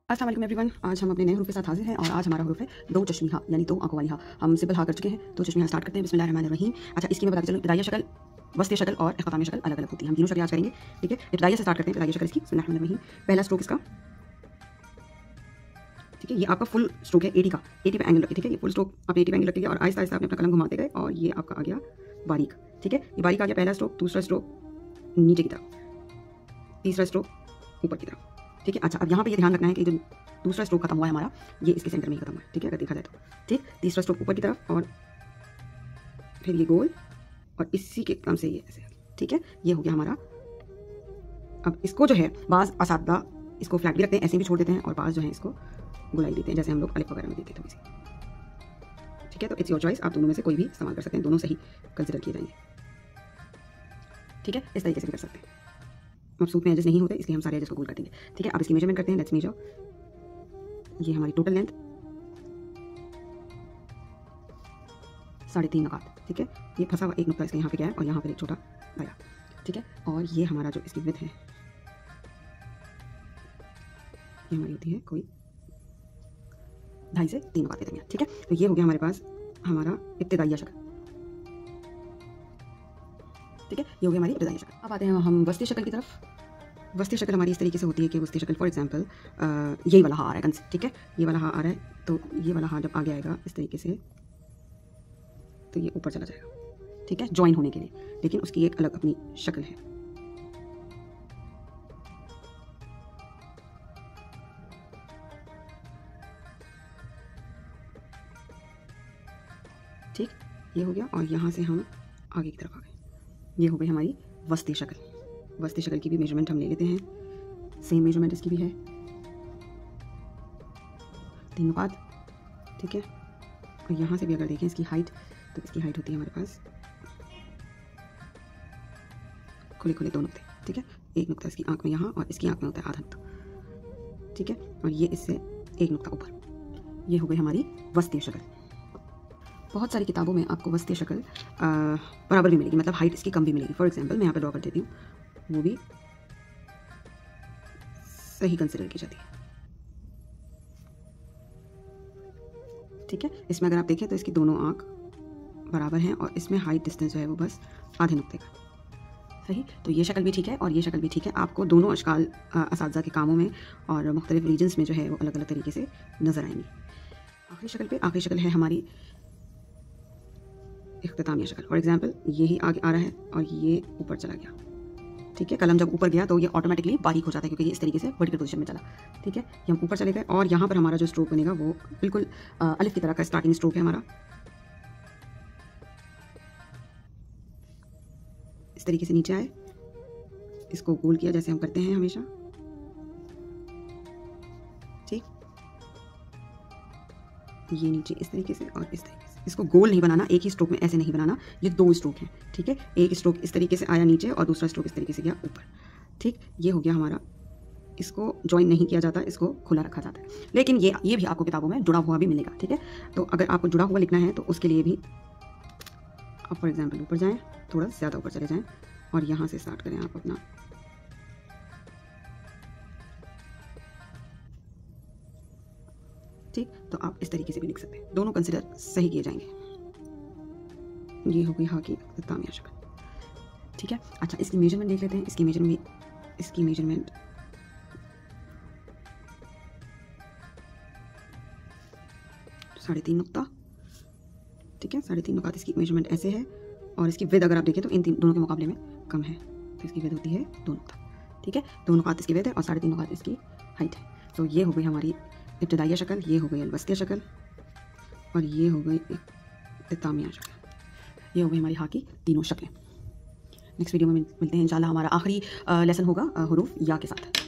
अस्सलाम वालेकुम एवरीवन। आज हम अपने नए हरूफ के साथ हाजिर हैं और आज हमारा हरूफ है दो चश्मी हा, यानी दो आंखों वाली हा। हम सिंपल हा कर चुके हैं, दो चश्मी हा स्टार्ट करते हैं। बिस्मिल्लाहिर्रहमानिर्रहीम। अच्छा, इसकी मैं बताते चलूँ, इब्तिदाइया शक्ल, वस्ती शक्ल और इख्तितामी शक्ल अलग अलग होती है। हम तीनों शक्ल आज करेंगे, ठीक है। इब्तिदाइया से स्टार्ट करते हैं। इब्तिदाइया शक्ल इसकी बिस्मिल्लाहिर्रहमानिर्रहीम। पहला स्ट्रोक इसका, ठीक है, ये आपका फुल स्ट्रोक है 80 का। 80 पे एंगल रखिए, ठीक है। ये फुल स्ट्रोक आपने 80 पे एंगल रखिए और आहिस्ता आहिस्ता आपने अपना कलम घुमाते गए और ये आपका आ गया बारीक, ठीक है। ये बारीक आ गया पहला स्ट्रोक। दूसरा स्ट्रोक नीचे की तरफ, तीसरा स्ट्रोक ऊपर की तरफ, ठीक है। अच्छा, अब यहाँ पे ये ध्यान रखना है कि जो दूसरा स्ट्रोक खत्म हुआ है हमारा, ये इसके सेंटर में ही खत्म हुआ है, ठीक है, अगर देखा जाए तो, ठीक। तीसरा स्ट्रोक ऊपर की तरफ और फिर ये गोल और इसी के क्रम से ये ऐसे, ठीक है। ये हो गया हमारा। अब इसको जो है बाज़ असातिज़ा इसको फ्लैट भी रखते हैं, ऐसे भी छोड़ देते हैं, और बाज़ जो है इसको गुलाई देते हैं, जैसे हम लोग अलिफ वगैरह में देते हैं थोड़ी सी, ठीक है। तो इट्स योर चॉइस, आप दोनों में से कोई भी इस्तेमाल कर सकते हैं, दोनों सही कंसिडर किए जाएंगे, ठीक है। इस तरीके से भी कर सकते हैं। मबसूत में एजेस नहीं होते, इसलिए हम सारे एजेस को गोल कर देंगे, ठीक है। अब इसकी मेजरमेंट करते हैं। Let's measure. ये हमारी टोटल लेंथ 3.5 नुकात, ठीक है। ये फंसा हुआ एक नुक्ता इसके यहाँ पे क्या है और यहाँ पर एक छोटा आया, ठीक है। और ये हमारा जो इसकी विड्थ है, ये हमारी होती है कोई 2.5 से 3 नुकात के दरमियान, ठीक है। तो ये हो गया हमारे पास हमारा इब्तिदाइया शक्ल, ठीक है। ये हो गई हमारी इब्तिदाइया शक्ल। अब आते हैं हम वस्ती शक्ल की तरफ। वस्ती शक्ल हमारी इस तरीके से होती है कि वस्ती शक्ल फॉर एग्जांपल यही वाला हा आ रहा है, ठीक है। ये वाला हा आ रहा है, तो ये वाला हा जब आगे आएगा इस तरीके से, तो ये ऊपर चला जाएगा, ठीक है, ज्वाइन होने के लिए, लेकिन उसकी एक अलग अपनी शक्ल है, ठीक। ये हो गया और यहाँ से हम आगे की तरफ आ गए। ये हो गई हमारी वस्ती शक्ल। वस्ती शक्ल की भी मेजरमेंट हम ले लेते हैं, सेम मेजरमेंट इसकी भी है 3 नुकात, ठीक है। और यहाँ से भी अगर देखें इसकी हाइट, तो इसकी हाइट होती है हमारे पास खुले खुले 2 नुक्ते, ठीक है। एक नुक्ता इसकी आंख में यहाँ और इसकी आंख में होता है आधा नुक्ता, ठीक है। और ये इससे एक नुक्ता ऊपर। ये हो गई हमारी वस्ती शक्ल। बहुत सारी किताबों में आपको वस्ती शक्ल बराबर भी मिलेगी, मतलब हाइट इसकी कम भी मिलेगी। फॉर एग्जांपल मैं यहाँ पे ड्रॉ कर देती हूँ, वो भी सही कंसिडर की जाती है, ठीक है। इसमें अगर आप देखें तो इसकी दोनों आंख बराबर हैं और इसमें हाइट डिस्टेंस जो है वो बस आधे नुक्ते का, सही। तो ये शक्ल भी ठीक है और ये शक्ल भी ठीक है। आपको दोनों अशकाल असातिज़ा के कामों में और मुख्तलिफ रीजन्स में जो है वो अलग अलग तरीके से नज़र आएंगी। आखिरी शक्ल पे, आखिरी शक्ल है हमारी इख्तितामिया शक्ल। फॉर एग्जांपल यही आगे आ रहा है और ये ऊपर चला गया, ठीक है। कलम जब ऊपर गया तो ये ऑटोमेटिकली बारीक हो जाता है, क्योंकि ये इस तरीके से वर्टिकल पोजीशन में चला, ठीक है। ये हम ऊपर चले गए और यहाँ पर हमारा जो स्ट्रोक बनेगा वो बिल्कुल अलिफ की तरह का स्टार्टिंग स्ट्रोक है हमारा, इस तरीके से नीचे आए, इसको गोल किया जैसे हम करते हैं हमेशा, ठीक। ये नीचे इस तरीके से और इस तरीके से, इसको गोल नहीं बनाना, एक ही स्ट्रोक में ऐसे नहीं बनाना, ये 2 स्ट्रोक हैं, ठीक है। एक स्ट्रोक इस तरीके से आया नीचे और दूसरा स्ट्रोक इस तरीके से गया ऊपर, ठीक। ये हो गया हमारा। इसको ज्वाइन नहीं किया जाता, इसको खुला रखा जाता है, लेकिन ये भी आपको किताबों में जुड़ा हुआ भी मिलेगा, ठीक है। तो अगर आपको जुड़ा हुआ लिखना है तो उसके लिए भी आप फॉर एग्जाम्पल ऊपर जाएँ, थोड़ा ज़्यादा ऊपर चले जाएँ और यहाँ से स्टार्ट करें आप अपना, ठीक। तो आप इस तरीके से भी लिख सकते हैं, दोनों कंसिडर सही किए जाएंगे। ये हो गई हा की इख्तितामिया शक्ल, ठीक है। अच्छा, इसकी मेजरमेंट देख लेते हैं। इसकी मेजरमेंट 3.5 नुक्ता, ठीक है। 3.5 नुकात इसकी मेजरमेंट ऐसे है और इसकी विड्थ अगर आप देखें तो इन दोनों के मुकाबले में कम है, तो इसकी विड्थ होती है 2 नुक्ता, ठीक है। 2 नुकात इसकी विड्थ है और 3.5 नुकात इसकी हाइट है। तो ये हो गई हमारी इब्तिदाइया शक्ल, ये हो गई अलवस्तिया शक्ल और ये हो गई इख्तितामिया शक्ल। ये हो गई हमारी हा की तीनों शक्लें। नेक्स्ट वीडियो में मिलते हैं इंशाल्लाह। हमारा आखिरी लेसन होगा हुरूफ या के साथ।